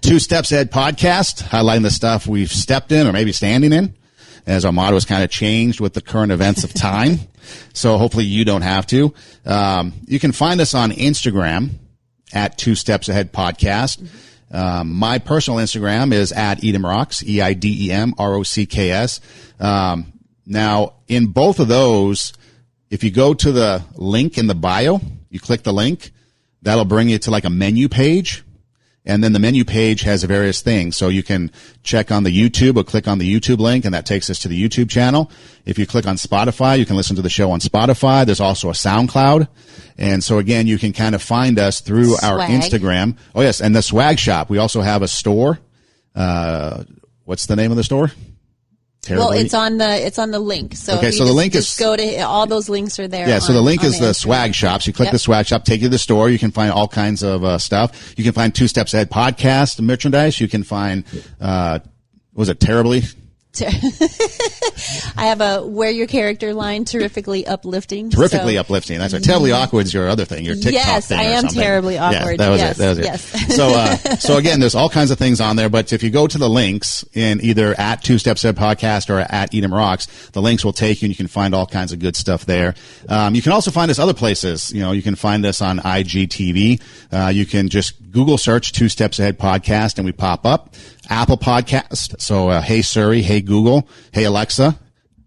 2 Steps Ahead podcast, highlighting the stuff we've stepped in or maybe standing in, as our motto has kind of changed with the current events of time. So hopefully you don't have to. You can find us on Instagram at 2 Steps Ahead podcast. Mm-hmm. My personal Instagram is at EdomRocks, EIDEMROCKS. Now, in both of those, if you go to the link in the bio, you click the link, that'll bring you to like a menu page. And then the menu page has various things. So you can check on the YouTube or click on the YouTube link, and that takes us to the YouTube channel. If you click on Spotify, you can listen to the show on Spotify. There's also a SoundCloud. And so again, you can kind of find us through our Instagram. Oh yes. And the swag shop. We also have a store. what's the name of the store? Well, it's on the link. So okay, so the link just is go to all those links are there. Yeah, so the link is the Instagram. swag shops. You click the swag shop, take you to the store. You can find all kinds of stuff. You can find Two Steps Ahead podcast merchandise. You can find was it Terribly? I have a Wear Your Character line, terrifically uplifting. Terrifically uplifting. That's right. Terribly awkward's your other thing, your TikTok yes, thing. I am something. terribly awkward. Yeah, that was it. Yes. So again, there's all kinds of things on there, but if you go to the links in either at Two Steps Ahead podcast or at Edom Rocks, the links will take you and you can find all kinds of good stuff there. You can also find us other places. You can find us on IGTV. You can just Google search Two Steps Ahead podcast and we pop up. Apple Podcast. So, hey Siri, hey Google, hey Alexa,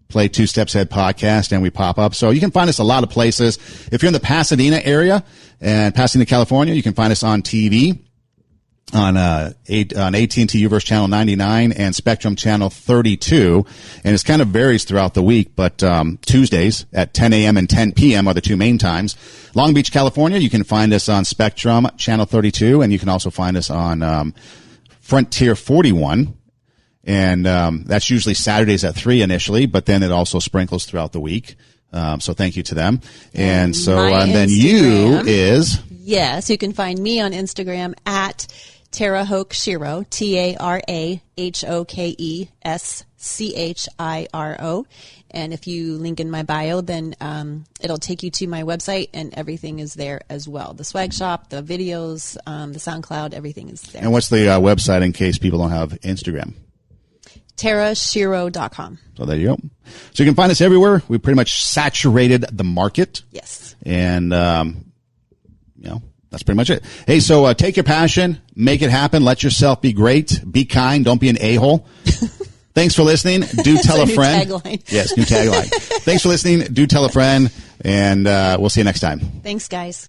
play Two Steps Ahead podcast and we pop up. So you can find us a lot of places. If you're in the Pasadena area and Pasadena, California, you can find us on TV on AT&T Uverse channel 99 and Spectrum channel 32. And it kind of varies throughout the week, but Tuesdays at 10 a.m. and 10 p.m. are the two main times. Long Beach, California, you can find us on Spectrum channel 32, and you can also find us on Frontier 41, and that's usually Saturdays at 3 initially, but then it also sprinkles throughout the week. So thank you to them. And so then you is... Yes, you can find me on Instagram at Tara Hoke Shiro, TaraHokesChiro. And if you link in my bio, then it'll take you to my website, and everything is there as well. The swag shop, the videos, the SoundCloud, everything is there. And what's the website in case people don't have Instagram? TaraShiro.com. So there you go. So you can find us everywhere. We pretty much saturated the market. Yes. And, that's pretty much it. Hey, so take your passion, make it happen, let yourself be great, be kind, don't be an a-hole. Thanks for listening. Do tell a friend. Tagline. Yes, new tagline. Thanks for listening. Do tell a friend, and we'll see you next time. Thanks, guys.